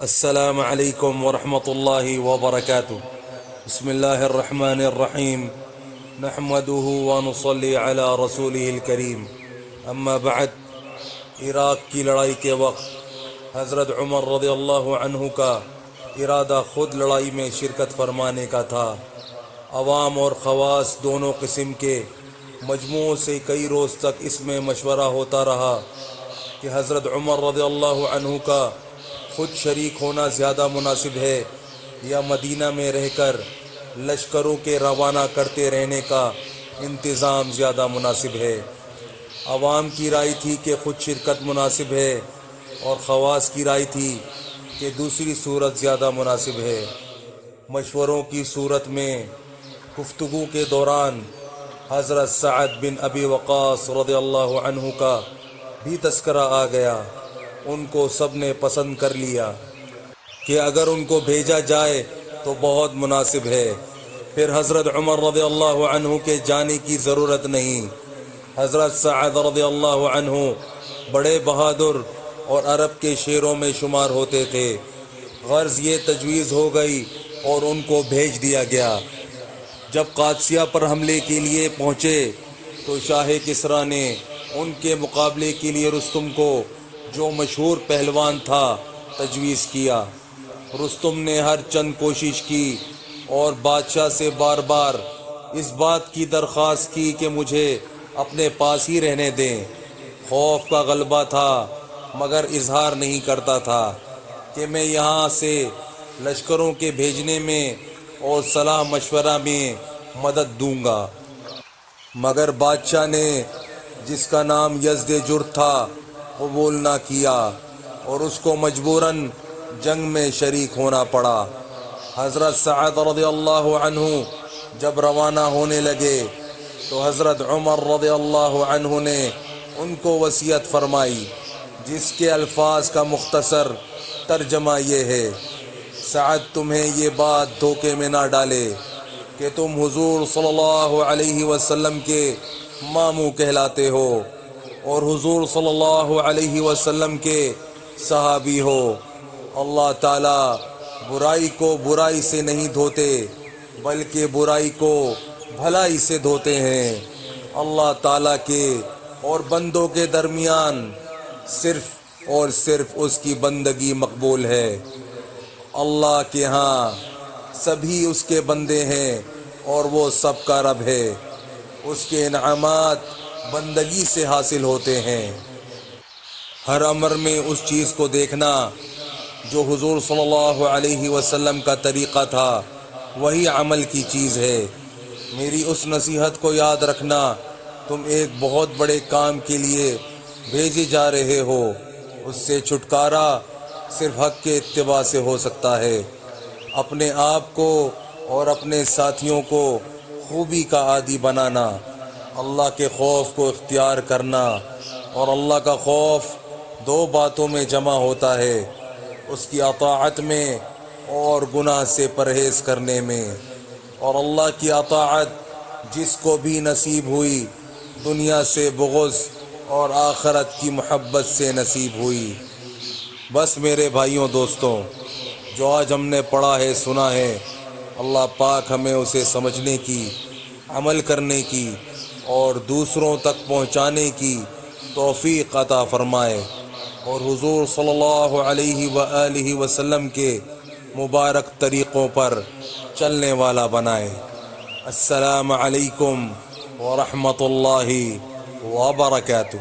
السلام علیکم ورحمۃ اللہ وبرکاتہ۔ بسم اللہ الرحمن الرحیم، نحمده ونصلی علی رسولہ الکریم، اما بعد۔ عراق کی لڑائی کے وقت حضرت عمر رضی اللہ عنہ کا ارادہ خود لڑائی میں شرکت فرمانے کا تھا۔ عوام اور خواص دونوں قسم کے مجموع سے کئی روز تک اس میں مشورہ ہوتا رہا کہ حضرت عمر رضی اللہ عنہ کا خود شریک ہونا زیادہ مناسب ہے یا مدینہ میں رہ کر لشکروں کے روانہ کرتے رہنے کا انتظام زیادہ مناسب ہے۔ عوام کی رائے تھی کہ خود شرکت مناسب ہے اور خواص کی رائے تھی کہ دوسری صورت زیادہ مناسب ہے۔ مشوروں کی صورت میں گفتگو کے دوران حضرت سعد بن ابی وقاص رضی اللہ عنہ کا بھی تذکرہ آ گیا۔ ان کو سب نے پسند کر لیا کہ اگر ان کو بھیجا جائے تو بہت مناسب ہے، پھر حضرت عمر رضی اللہ عنہ کے جانے کی ضرورت نہیں۔ حضرت سعد رضی اللہ عنہ بڑے بہادر اور عرب کے شیروں میں شمار ہوتے تھے۔ غرض یہ تجویز ہو گئی اور ان کو بھیج دیا گیا۔ جب قادسیہ پر حملے کے لیے پہنچے تو شاہ کسریٰ نے ان کے مقابلے کے لیے رستم کو، جو مشہور پہلوان تھا، تجویز کیا۔ رستم نے ہر چند کوشش کی اور بادشاہ سے بار بار اس بات کی درخواست کی کہ مجھے اپنے پاس ہی رہنے دیں۔ خوف کا غلبہ تھا مگر اظہار نہیں کرتا تھا کہ میں یہاں سے لشکروں کے بھیجنے میں اور صلاح مشورہ میں مدد دوں گا۔ مگر بادشاہ نے، جس کا نام یزدجرد تھا، قبول نہ کیا اور اس کو مجبوراً جنگ میں شریک ہونا پڑا۔ حضرت سعد رضی اللہ عنہ جب روانہ ہونے لگے تو حضرت عمر رضی اللہ عنہ نے ان کو وصیت فرمائی، جس کے الفاظ کا مختصر ترجمہ یہ ہے: سعد، تمہیں یہ بات دھوکے میں نہ ڈالے کہ تم حضور صلی اللہ علیہ وسلم کے ماموں کہلاتے ہو اور حضور صلی اللہ علیہ وسلم کے صحابی ہو۔ اللہ تعالیٰ برائی کو برائی سے نہیں دھوتے بلکہ برائی کو بھلائی سے دھوتے ہیں۔ اللہ تعالیٰ کے اور بندوں کے درمیان صرف اور صرف اس کی بندگی مقبول ہے۔ اللہ کے ہاں سبھی اس کے بندے ہیں اور وہ سب کا رب ہے۔ اس کے انعامات بندگی سے حاصل ہوتے ہیں۔ ہر امر میں اس چیز کو دیکھنا جو حضور صلی اللہ علیہ وسلم کا طریقہ تھا، وہی عمل کی چیز ہے۔ میری اس نصیحت کو یاد رکھنا، تم ایک بہت بڑے کام کے لیے بھیجے جا رہے ہو۔ اس سے چھٹکارا صرف حق کے اتباع سے ہو سکتا ہے۔ اپنے آپ کو اور اپنے ساتھیوں کو خوبی کا عادی بنانا، اللہ کے خوف کو اختیار کرنا، اور اللہ کا خوف دو باتوں میں جمع ہوتا ہے: اس کی اطاعت میں اور گناہ سے پرہیز کرنے میں۔ اور اللہ کی اطاعت جس کو بھی نصیب ہوئی، دنیا سے بغض اور آخرت کی محبت سے نصیب ہوئی۔ بس میرے بھائیوں دوستوں، جو آج ہم نے پڑھا ہے، سنا ہے، اللہ پاک ہمیں اسے سمجھنے کی، عمل کرنے کی اور دوسروں تک پہنچانے کی توفیق عطا فرمائے، اور حضور صلی اللہ علیہ وآلہ وسلم کے مبارک طریقوں پر چلنے والا بنائے۔ السلام علیکم ورحمۃ اللہ وبرکاتہ۔